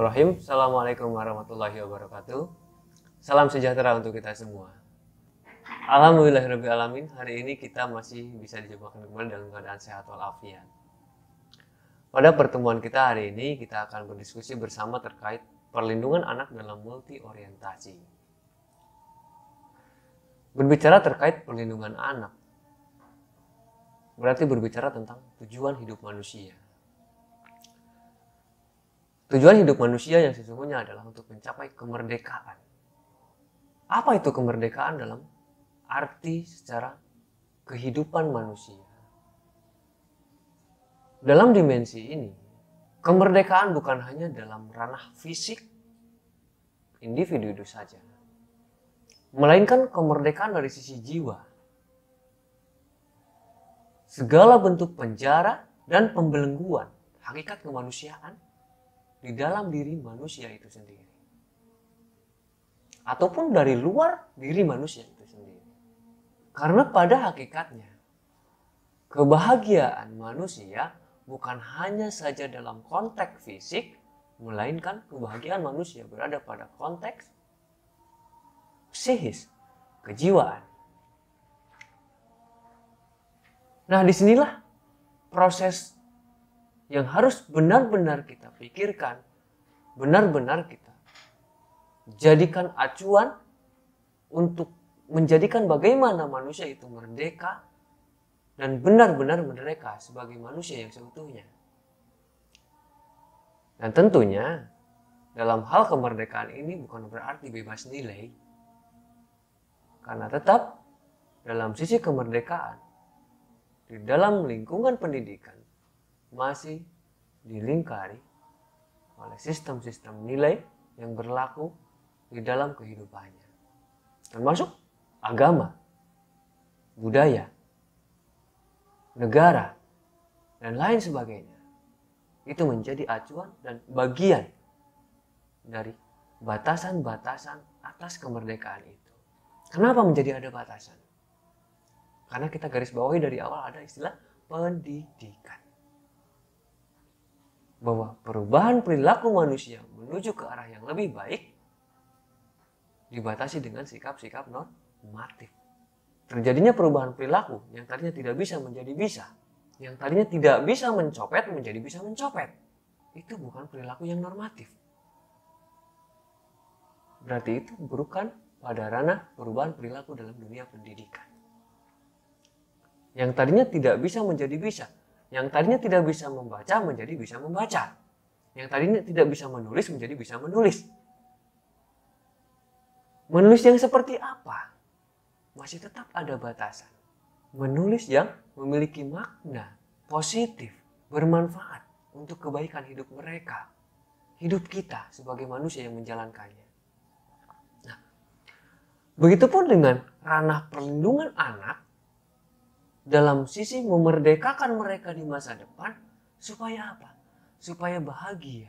Bismillahirrahmanirrahim. Assalamualaikum warahmatullahi wabarakatuh. Salam sejahtera untuk kita semua. Alhamdulillahirrahmanirrahim. Hari ini kita masih bisa dijumpakan kembali dalam keadaan sehat walafiat. Pada pertemuan kita hari ini kita akan berdiskusi bersama terkait perlindungan anak dalam multi orientasi. Berbicara terkait perlindungan anak berarti berbicara tentang tujuan hidup manusia. Tujuan hidup manusia yang sesungguhnya adalah untuk mencapai kemerdekaan. Apa itu kemerdekaan dalam arti secara kehidupan manusia? Dalam dimensi ini, kemerdekaan bukan hanya dalam ranah fisik individu itu saja, melainkan kemerdekaan dari sisi jiwa. Segala bentuk penjara dan pembelengguan hakikat kemanusiaan di dalam diri manusia itu sendiri, ataupun dari luar diri manusia itu sendiri. Karena pada hakikatnya kebahagiaan manusia bukan hanya saja dalam konteks fisik, melainkan kebahagiaan manusia berada pada konteks psikis, kejiwaan. Nah, disinilah proses yang harus benar-benar kita pikirkan, benar-benar kita jadikan acuan untuk menjadikan bagaimana manusia itu merdeka dan benar-benar merdeka sebagai manusia yang seutuhnya. Dan tentunya dalam hal kemerdekaan ini bukan berarti bebas nilai, karena tetap dalam sisi kemerdekaan di dalam lingkungan pendidikan masih dilingkari oleh sistem-sistem nilai yang berlaku di dalam kehidupannya, termasuk agama, budaya, negara, dan lain sebagainya. Itu menjadi acuan dan bagian dari batasan-batasan atas kemerdekaan itu. Kenapa menjadi ada batasan? Karena kita garis bawahi dari awal ada istilah pendidikan. Bahwa perubahan perilaku manusia menuju ke arah yang lebih baik dibatasi dengan sikap-sikap normatif. Terjadinya perubahan perilaku yang tadinya tidak bisa menjadi bisa, yang tadinya tidak bisa mencopet menjadi bisa mencopet. Itu bukan perilaku yang normatif. Berarti itu bukan pada ranah perubahan perilaku dalam dunia pendidikan. Yang tadinya tidak bisa menjadi bisa, yang tadinya tidak bisa membaca menjadi bisa membaca. Yang tadinya tidak bisa menulis menjadi bisa menulis. Menulis yang seperti apa? Masih tetap ada batasan. Menulis yang memiliki makna positif, bermanfaat untuk kebaikan hidup mereka. Hidup kita sebagai manusia yang menjalankannya. Nah, begitupun dengan ranah perlindungan anak dalam sisi memerdekakan mereka di masa depan, supaya apa? Supaya bahagia.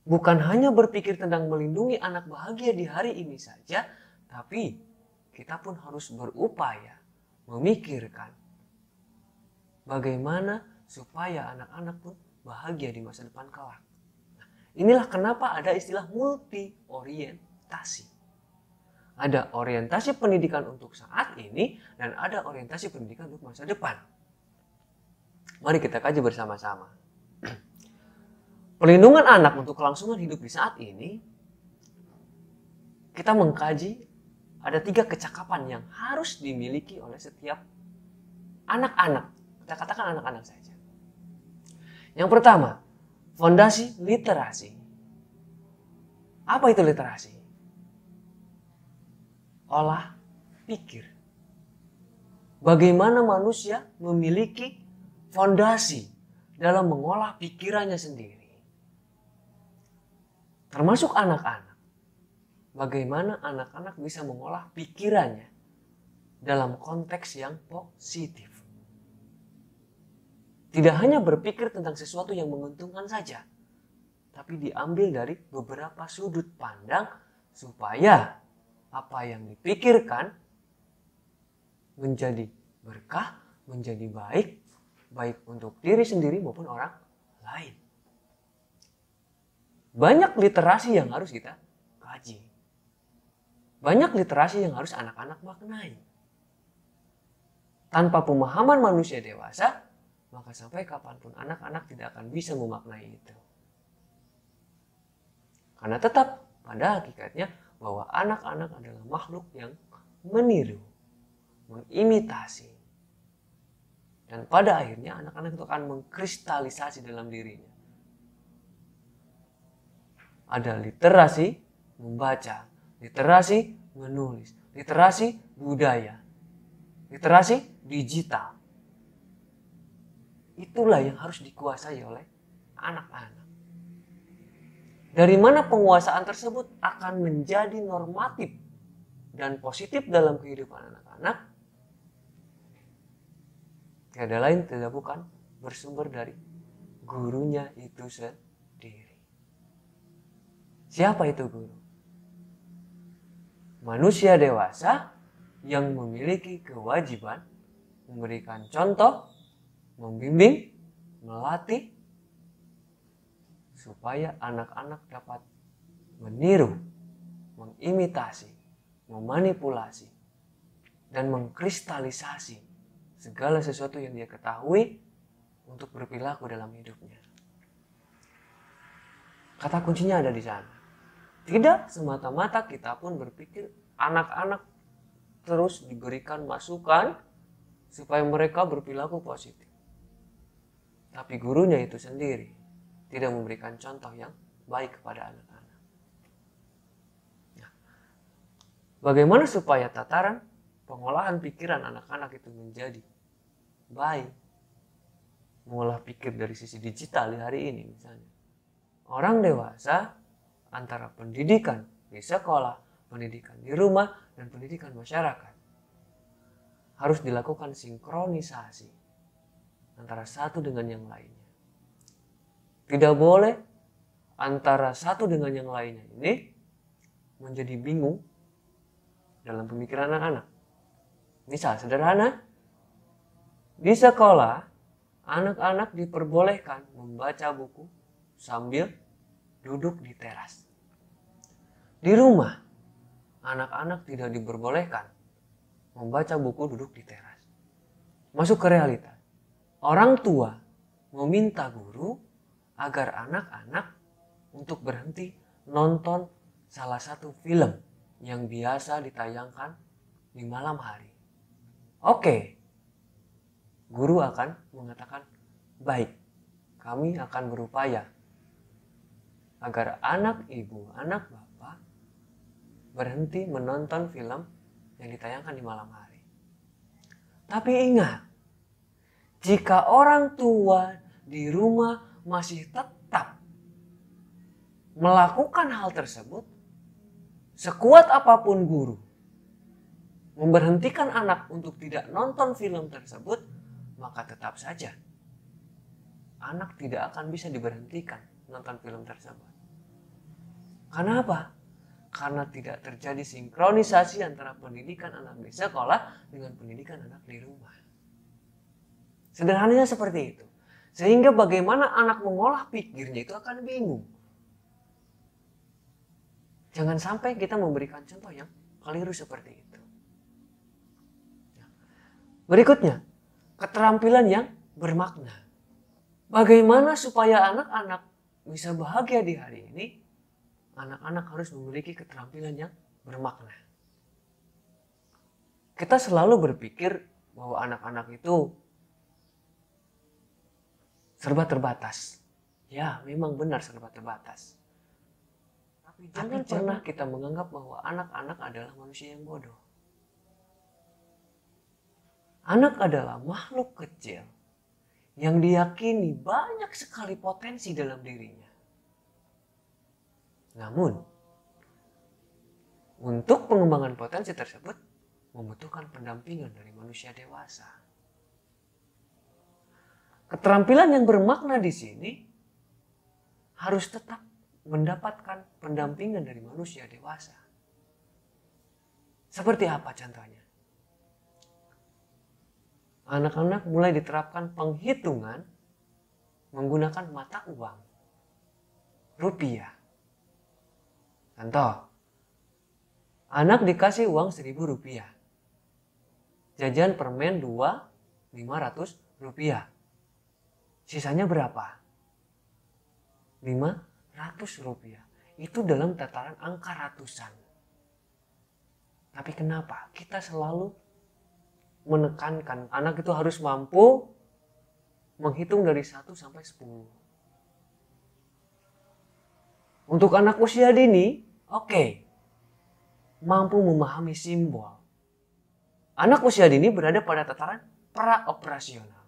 Bukan hanya berpikir tentang melindungi anak bahagia di hari ini saja, tapi kita pun harus berupaya memikirkan bagaimana supaya anak-anak pun bahagia di masa depan kelak. Nah, inilah kenapa ada istilah multi orientasi. Ada orientasi pendidikan untuk saat ini dan ada orientasi pendidikan untuk masa depan. Mari kita kaji bersama-sama. Perlindungan anak untuk kelangsungan hidup di saat ini, kita mengkaji ada 3 kecakapan yang harus dimiliki oleh setiap anak-anak. Kita katakan anak-anak saja. Yang pertama, fondasi literasi. Apa itu literasi? Olah pikir. Bagaimana manusia memiliki fondasi dalam mengolah pikirannya sendiri. Termasuk anak-anak. Bagaimana anak-anak bisa mengolah pikirannya dalam konteks yang positif. Tidak hanya berpikir tentang sesuatu yang menguntungkan saja, tapi diambil dari beberapa sudut pandang supaya apa yang dipikirkan menjadi berkah, menjadi baik, baik untuk diri sendiri maupun orang lain. banyak literasi yang harus kita kaji. Banyak literasi yang harus anak-anak maknai. Tanpa pemahaman manusia dewasa, maka sampai kapanpun anak-anak tidak akan bisa memaknai itu. Karena tetap pada hakikatnya bahwa anak-anak adalah makhluk yang meniru, mengimitasi. Dan pada akhirnya anak-anak itu akan mengkristalisasi dalam dirinya. Ada literasi membaca, literasi menulis, literasi budaya, literasi digital. Itulah yang harus dikuasai oleh anak-anak. Dari mana penguasaan tersebut akan menjadi normatif dan positif dalam kehidupan anak-anak? Tiada lain tidak bukan bersumber dari gurunya itu sendiri. Siapa itu guru? Manusia dewasa yang memiliki kewajiban memberikan contoh, membimbing, melatih, supaya anak-anak dapat meniru, mengimitasi, memanipulasi, dan mengkristalisasi segala sesuatu yang dia ketahui untuk berperilaku dalam hidupnya. Kata kuncinya ada di sana. Tidak semata-mata kita pun berpikir anak-anak terus diberikan masukan supaya mereka berperilaku positif. Tapi gurunya itu sendiri tidak memberikan contoh yang baik kepada anak-anak. Nah, bagaimana supaya tataran pengolahan pikiran anak-anak itu menjadi baik? Mengolah pikir dari sisi digital di hari ini misalnya. Orang dewasa antara pendidikan di sekolah, pendidikan di rumah, dan pendidikan masyarakat harus dilakukan sinkronisasi antara satu dengan yang lainnya. Tidak boleh antara satu dengan yang lainnya ini menjadi bingung dalam pemikiran anak-anak. Misal sederhana, di sekolah anak-anak diperbolehkan membaca buku sambil duduk di teras. Di rumah, anak-anak tidak diperbolehkan membaca buku duduk di teras. Masuk ke realita. Orang tua meminta guru agar anak-anak untuk berhenti nonton salah satu film yang biasa ditayangkan di malam hari. Oke, guru akan mengatakan, baik, kami akan berupaya agar anak ibu, anak bapak berhenti menonton film yang ditayangkan di malam hari. Tapi ingat, jika orang tua di rumah masih tetap melakukan hal tersebut, sekuat apapun guru memberhentikan anak untuk tidak nonton film tersebut, maka tetap saja anak tidak akan bisa diberhentikan nonton film tersebut. Karena apa? Karena tidak terjadi sinkronisasi antara pendidikan anak di sekolah dengan pendidikan anak di rumah. Sederhananya seperti itu. Sehingga bagaimana anak mengolah pikirnya itu akan bingung. Jangan sampai kita memberikan contoh yang keliru seperti itu. Berikutnya, keterampilan yang bermakna. Bagaimana supaya anak-anak bisa bahagia di hari ini? Anak-anak harus memiliki keterampilan yang bermakna. Kita selalu berpikir bahwa anak-anak itu serba terbatas. Ya, memang benar serba terbatas. Tapi jangan pernah kita menganggap bahwa anak-anak adalah manusia yang bodoh. Anak adalah makhluk kecil yang diyakini banyak sekali potensi dalam dirinya. Namun, untuk pengembangan potensi tersebut membutuhkan pendampingan dari manusia dewasa. Keterampilan yang bermakna di sini harus tetap mendapatkan pendampingan dari manusia dewasa. Seperti apa contohnya? Anak-anak mulai diterapkan penghitungan menggunakan mata uang, rupiah. Contoh, anak dikasih uang 1.000 rupiah. Jajan permen 2, 500 rupiah. Sisanya berapa? 500 rupiah. Itu dalam tataran angka ratusan. Tapi kenapa kita selalu menekankan anak itu harus mampu menghitung dari 1 sampai 10. Untuk anak usia dini, oke, mampu memahami simbol. Anak usia dini berada pada tataran pra-operasional.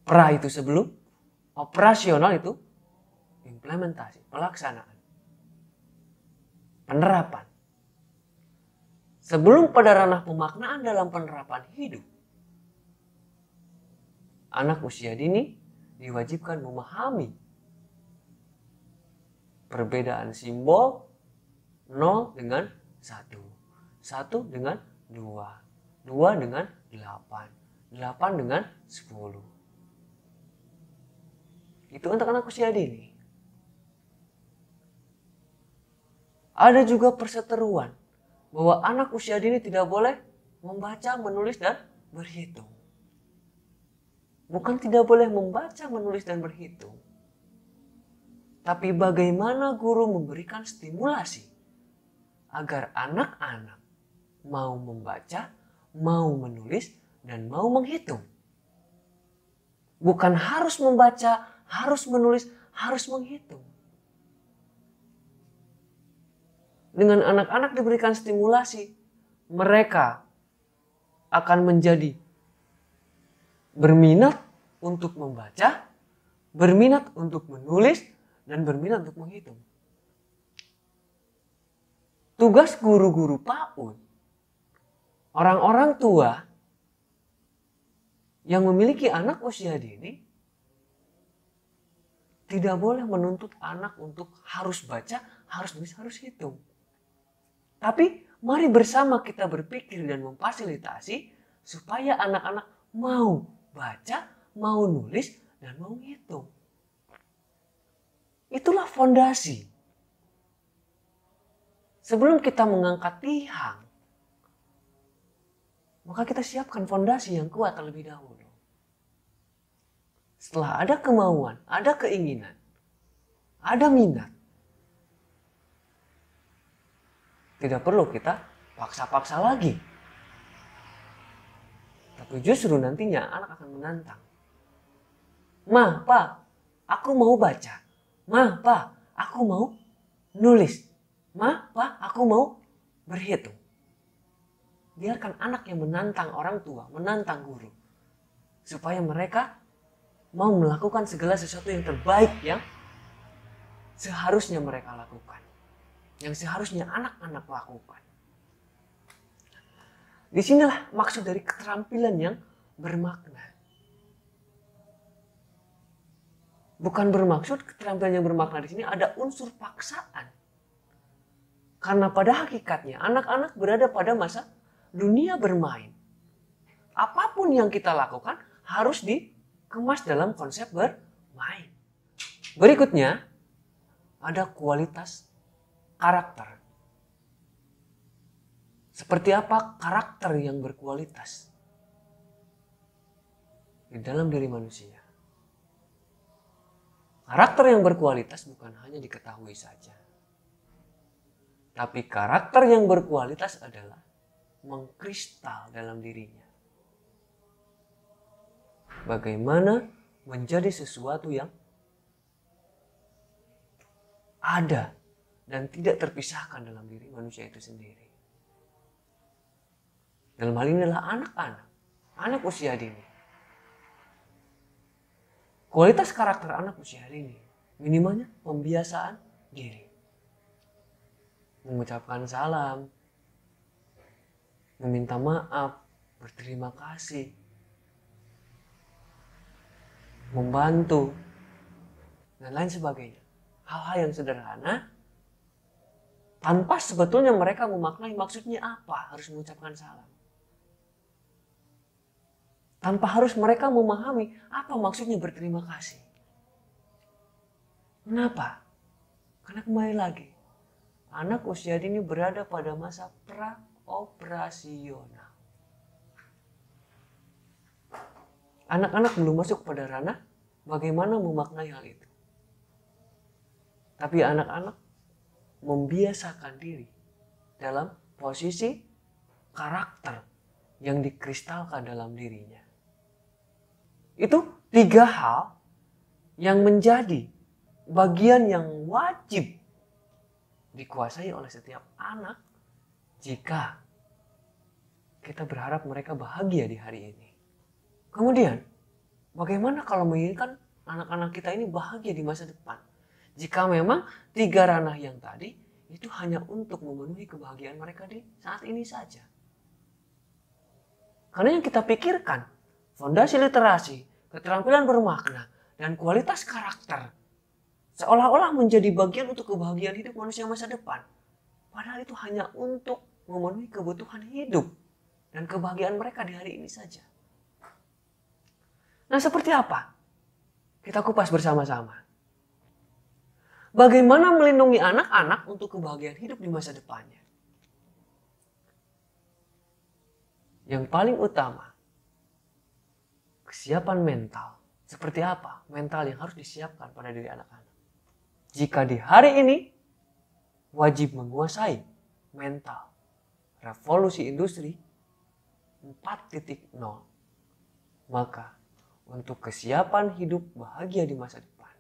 Pra itu sebelum, operasional itu implementasi, pelaksanaan, penerapan. Sebelum pada ranah pemaknaan dalam penerapan hidup, anak usia dini diwajibkan memahami perbedaan simbol 0 dengan 1, 1 dengan 2, 2 dengan 8, 8 dengan 10. Itu untuk anak usia dini. Ada juga perseteruan bahwa anak usia dini tidak boleh membaca, menulis, dan berhitung. Bukan tidak boleh membaca, menulis, dan berhitung. Tapi bagaimana guru memberikan stimulasi agar anak-anak mau membaca, mau menulis, dan mau menghitung. Bukan harus membaca, harus menulis, harus menghitung. Dengan anak-anak diberikan stimulasi, mereka akan menjadi berminat untuk membaca, berminat untuk menulis, dan berminat untuk menghitung. Tugas guru-guru PAUD, orang-orang tua yang memiliki anak usia dini, tidak boleh menuntut anak untuk harus baca, harus nulis, harus hitung. Tapi mari bersama kita berpikir dan memfasilitasi supaya anak-anak mau baca, mau nulis, dan mau ngitung. Itulah fondasi. Sebelum kita mengangkat tiang, maka kita siapkan fondasi yang kuat terlebih dahulu. Setelah ada kemauan, ada keinginan, ada minat, tidak perlu kita paksa-paksa lagi. Tapi justru nantinya anak akan menantang. Ma, Pa, aku mau baca. Ma, Pa, aku mau nulis. Ma, Pa, aku mau berhitung. Biarkan anak yang menantang orang tua, menantang guru. Supaya mereka mau melakukan segala sesuatu yang terbaik yang seharusnya mereka lakukan. Yang seharusnya anak-anak lakukan. Disinilah maksud dari keterampilan yang bermakna. Bukan bermaksud keterampilan yang bermakna di sini ada unsur paksaan. Karena pada hakikatnya anak-anak berada pada masa dunia bermain. Apapun yang kita lakukan harus dikemas dalam konsep bermain. Berikutnya ada kualitas karakter. Seperti apa karakter yang berkualitas di dalam diri manusia? Karakter yang berkualitas bukan hanya diketahui saja. Tapi karakter yang berkualitas adalah mengkristal dalam dirinya. Bagaimana menjadi sesuatu yang ada dan tidak terpisahkan dalam diri manusia itu sendiri. Dalam hal ini adalah anak-anak, anak usia dini. Kualitas karakter anak usia dini, minimalnya pembiasaan diri. Mengucapkan salam, meminta maaf, berterima kasih, membantu, dan lain sebagainya. Hal-hal yang sederhana, tanpa sebetulnya mereka memaknai maksudnya apa harus mengucapkan salam. Tanpa harus mereka memahami apa maksudnya berterima kasih. Kenapa? Karena kembali lagi, anak usia dini berada pada masa pra-operasional. Anak-anak belum masuk pada ranah bagaimana memaknai hal itu. Tapi anak-anak membiasakan diri dalam posisi karakter yang dikristalkan dalam dirinya. Itu 3 hal yang menjadi bagian yang wajib dikuasai oleh setiap anak jika kita berharap mereka bahagia di hari ini. Kemudian, bagaimana kalau menginginkan anak-anak kita ini bahagia di masa depan? Jika memang 3 ranah yang tadi itu hanya untuk memenuhi kebahagiaan mereka di saat ini saja. Karena yang kita pikirkan, fondasi literasi, keterampilan bermakna, dan kualitas karakter seolah-olah menjadi bagian untuk kebahagiaan hidup manusia masa depan. Padahal itu hanya untuk memenuhi kebutuhan hidup dan kebahagiaan mereka di hari ini saja. Nah, seperti apa? Kita kupas bersama-sama. Bagaimana melindungi anak-anak untuk kebahagiaan hidup di masa depannya? Yang paling utama, kesiapan mental. Seperti apa mental yang harus disiapkan pada diri anak-anak? Jika di hari ini wajib menguasai mental revolusi industri 4.0, maka untuk kesiapan hidup bahagia di masa depan,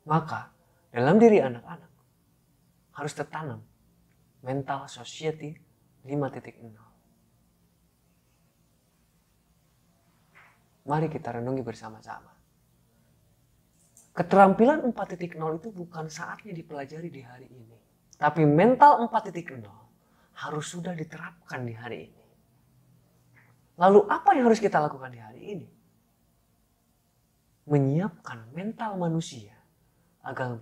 maka dalam diri anak-anak harus tertanam mental society 5.0. Mari kita renungi bersama-sama. Keterampilan 4.0 itu bukan saatnya dipelajari di hari ini. Tapi mental 4.0 harus sudah diterapkan di hari ini. Lalu apa yang harus kita lakukan di hari ini? Menyiapkan mental manusia agar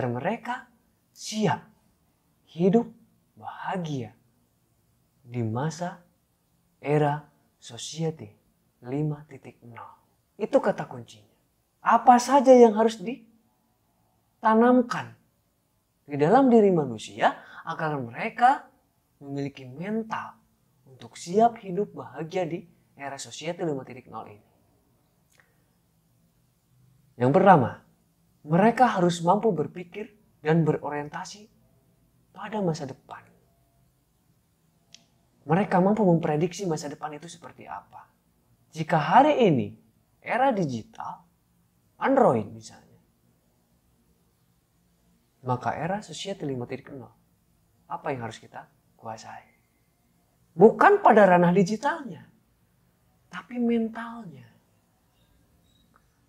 mereka siap hidup bahagia di masa era society 5.0. Itu kata kuncinya. Apa saja yang harus ditanamkan di dalam diri manusia agar mereka memiliki mental untuk siap hidup bahagia di era society 5.0 ini. Yang pertama, mereka harus mampu berpikir dan berorientasi pada masa depan. Mereka mampu memprediksi masa depan itu seperti apa. Jika hari ini era digital, Android misalnya, maka era society 5.0, apa yang harus kita kuasai? Bukan pada ranah digitalnya, tapi mentalnya.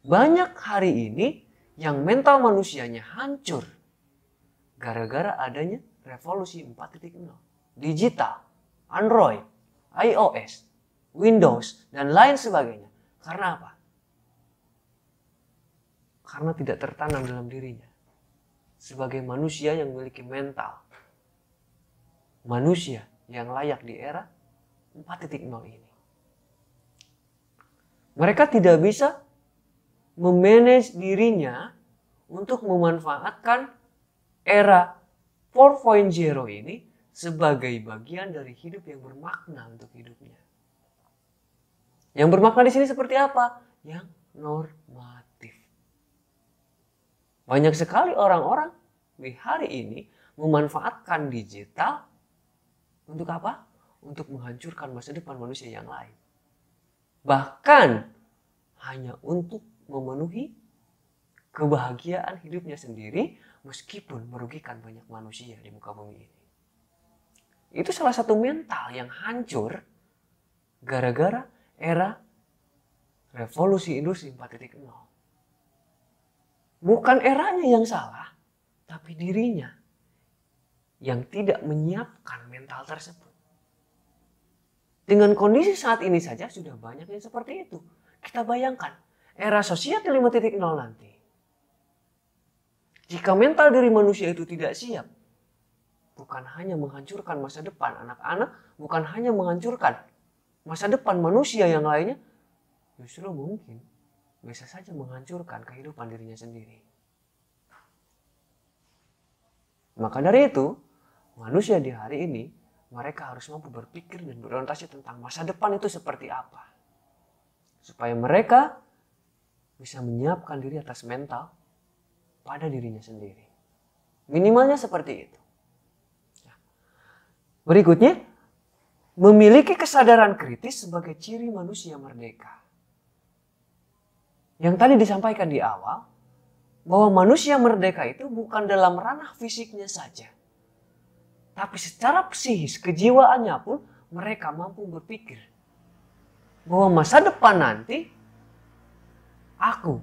Banyak hari ini yang mental manusianya hancur gara-gara adanya revolusi 4.0. Digital, Android, iOS, Windows, dan lain sebagainya. Karena apa? Karena tidak tertanam dalam dirinya sebagai manusia yang memiliki mental. Manusia yang layak di era 4.0 ini. Mereka tidak bisa memanage dirinya untuk memanfaatkan era 4.0 ini sebagai bagian dari hidup yang bermakna untuk hidupnya. Yang bermakna di sini seperti apa? Yang normatif. Banyak sekali orang-orang di hari ini memanfaatkan digital untuk apa? Untuk menghancurkan masa depan manusia yang lain. Bahkan hanya untuk memenuhi kebahagiaan hidupnya sendiri meskipun merugikan banyak manusia di muka bumi ini. Itu salah satu mental yang hancur gara-gara era revolusi industri 4.0. Bukan eranya yang salah, tapi dirinya yang tidak menyiapkan mental tersebut. Dengan kondisi saat ini saja sudah banyak yang seperti itu. Kita bayangkan, era society 5.0 nanti. Jika mental diri manusia itu tidak siap, bukan hanya menghancurkan masa depan anak-anak, bukan hanya menghancurkan masa depan manusia yang lainnya, justru mungkin bisa saja menghancurkan kehidupan dirinya sendiri. Maka dari itu, manusia di hari ini, mereka harus mampu berpikir dan berorientasi tentang masa depan itu seperti apa. Supaya mereka bisa menyiapkan diri atas mental pada dirinya sendiri. Minimalnya seperti itu. Berikutnya, memiliki kesadaran kritis sebagai ciri manusia merdeka. Yang tadi disampaikan di awal, bahwa manusia merdeka itu bukan dalam ranah fisiknya saja. Tapi secara psikis, kejiwaannya pun mereka mampu berpikir bahwa masa depan nanti aku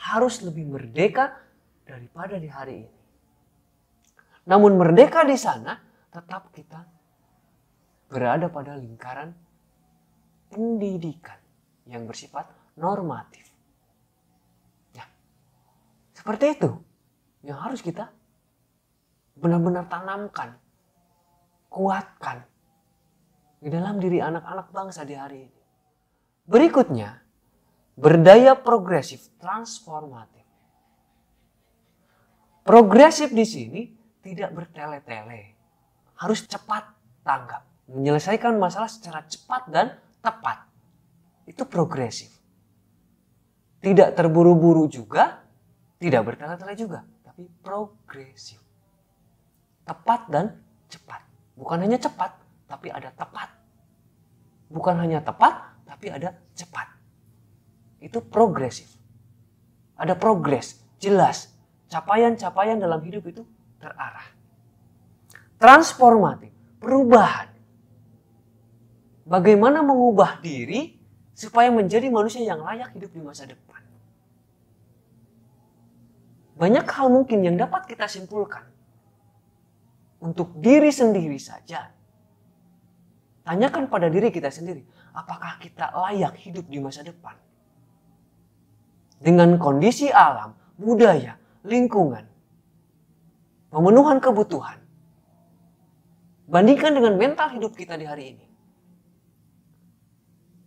harus lebih merdeka daripada di hari ini. Namun merdeka di sana tetap kita berada pada lingkaran pendidikan yang bersifat normatif. Seperti itu yang harus kita benar-benar tanamkan, kuatkan di dalam diri anak-anak bangsa di hari ini. Berikutnya, berdaya progresif transformatif. Progresif di sini tidak bertele-tele, harus cepat tanggap, menyelesaikan masalah secara cepat dan tepat. Itu progresif. Tidak terburu-buru juga, tidak bertele-tele juga, tapi progresif. Tepat dan cepat. Bukan hanya cepat, tapi ada tepat. Bukan hanya tepat, tapi ada cepat. Itu progresif. Ada progres, jelas. Capaian-capaian dalam hidup itu terarah. Transformatif, perubahan. Bagaimana mengubah diri supaya menjadi manusia yang layak hidup di masa depan. Banyak hal mungkin yang dapat kita simpulkan. Untuk diri sendiri saja. Tanyakan pada diri kita sendiri. Apakah kita layak hidup di masa depan? Dengan kondisi alam, budaya, lingkungan. Pemenuhan kebutuhan. Bandingkan dengan mental hidup kita di hari ini.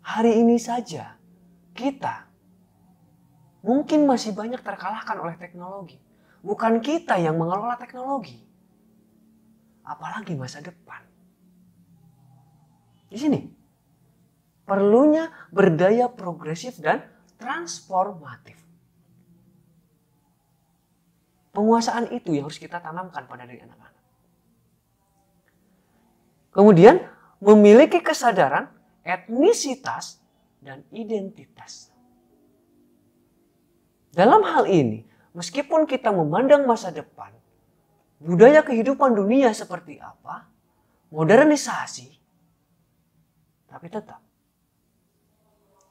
Hari ini saja kita mungkin masih banyak terkalahkan oleh teknologi. Bukan kita yang mengelola teknologi. Apalagi masa depan. Di sini. Perlunya berdaya progresif dan transformatif. Penguasaan itu yang harus kita tanamkan pada diri anak-anak. Kemudian memiliki kesadaran etnisitas dan identitas. Dalam hal ini, meskipun kita memandang masa depan, budaya kehidupan dunia seperti apa, modernisasi, tapi tetap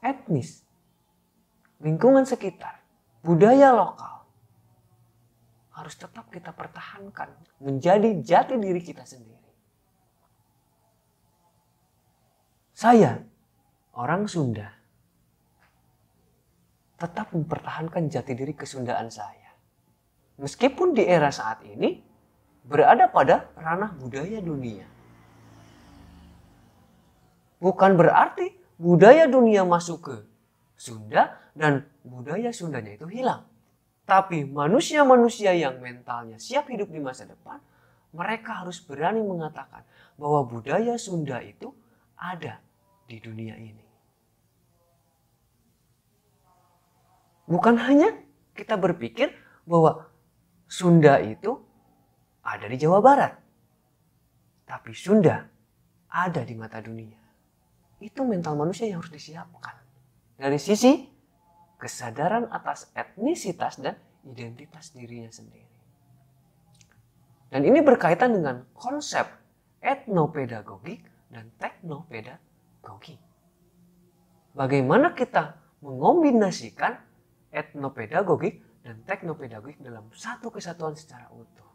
etnis, lingkungan sekitar, budaya lokal, harus tetap kita pertahankan menjadi jati diri kita sendiri. Saya, orang Sunda, tetap mempertahankan jati diri kesundaan saya. Meskipun di era saat ini berada pada ranah budaya dunia. Bukan berarti budaya dunia masuk ke Sunda dan budaya Sundanya itu hilang. Tapi manusia-manusia yang mentalnya siap hidup di masa depan, mereka harus berani mengatakan bahwa budaya Sunda itu ada di dunia ini. Bukan hanya kita berpikir bahwa Sunda itu ada di Jawa Barat. Tapi Sunda ada di mata dunia. Itu mental manusia yang harus disiapkan. Dari sisi kesadaran atas etnisitas dan identitas dirinya sendiri. Dan ini berkaitan dengan konsep etnopedagogik dan teknopedagogi. Bagaimana kita mengombinasikan etnopedagogik dan teknopedagogik dalam satu kesatuan secara utuh.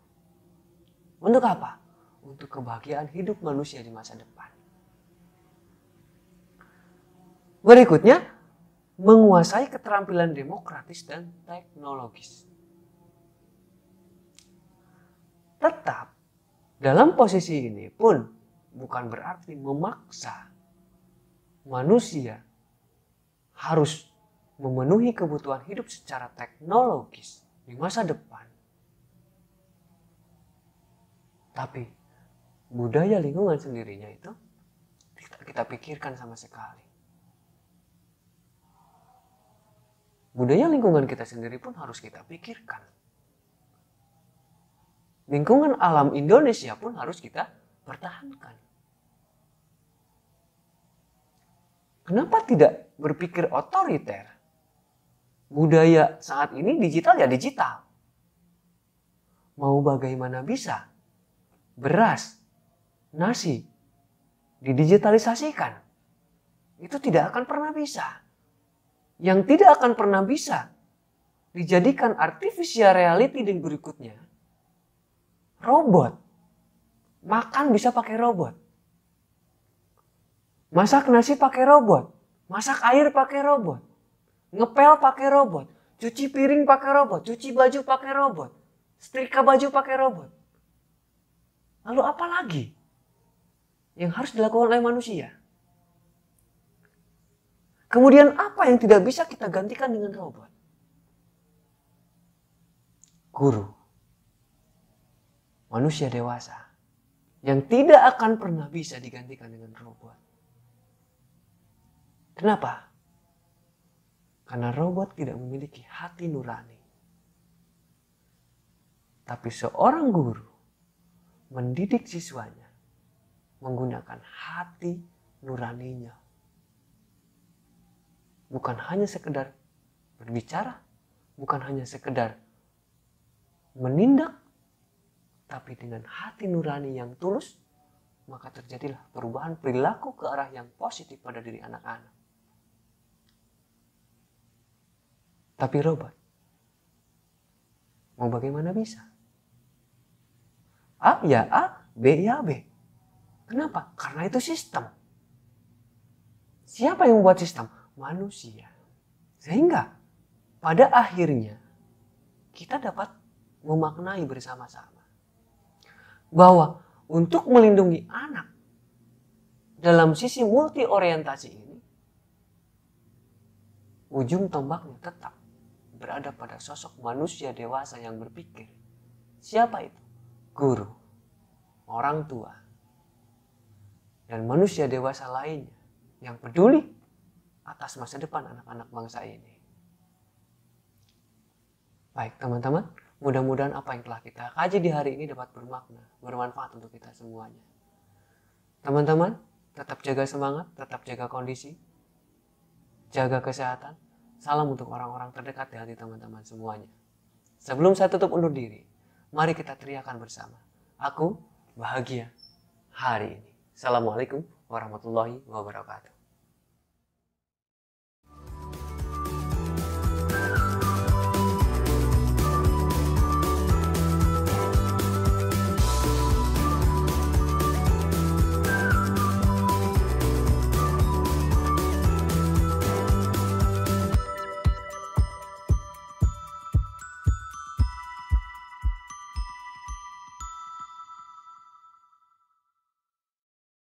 Untuk apa? Untuk kebahagiaan hidup manusia di masa depan. Berikutnya, menguasai keterampilan demokratis dan teknologis. Tetap, dalam posisi ini pun bukan berarti memaksa manusia harus memenuhi kebutuhan hidup secara teknologis di masa depan. Tapi budaya lingkungan sendirinya itu tidak kita pikirkan sama sekali. Budaya lingkungan kita sendiri pun harus kita pikirkan. Lingkungan alam Indonesia pun harus kita pertahankan. Kenapa tidak berpikir otoriter? Budaya saat ini digital ya digital. Mau bagaimana bisa? Beras, nasi, didigitalisasikan. Itu tidak akan pernah bisa. Yang tidak akan pernah bisa dijadikan artificial reality di berikutnya. Robot. Makan bisa pakai robot. Masak nasi pakai robot. Masak air pakai robot. Ngepel pakai robot. Cuci piring pakai robot. Cuci baju pakai robot. Setrika baju pakai robot. Lalu apa lagi yang harus dilakukan oleh manusia? Kemudian apa yang tidak bisa kita gantikan dengan robot? Guru. Manusia dewasa. Yang tidak akan pernah bisa digantikan dengan robot. Kenapa? Karena robot tidak memiliki hati nurani. Tapi seorang guru mendidik siswanya menggunakan hati nuraninya. Bukan hanya sekedar berbicara, bukan hanya sekedar menindak, tapi dengan hati nurani yang tulus, maka terjadilah perubahan perilaku ke arah yang positif pada diri anak-anak. Tapi robot, mau bagaimana bisa? A ya A, B ya B. Kenapa? Karena itu sistem. Siapa yang membuat sistem? Manusia. Sehingga pada akhirnya kita dapat memaknai bersama-sama bahwa untuk melindungi anak dalam sisi multi orientasi ini, ujung tombaknya tetap berada pada sosok manusia dewasa yang berpikir. Siapa itu? Guru, orang tua, dan manusia dewasa lainnya yang peduli atas masa depan anak-anak bangsa ini. Baik teman-teman, mudah-mudahan apa yang telah kita kaji di hari ini dapat bermakna, bermanfaat untuk kita semuanya. Teman-teman, tetap jaga semangat, tetap jaga kondisi, jaga kesehatan. Salam untuk orang-orang terdekat di hati teman-teman semuanya. Sebelum saya tutup undur diri, mari kita teriakan bersama. Aku bahagia hari ini. Assalamualaikum warahmatullahi wabarakatuh.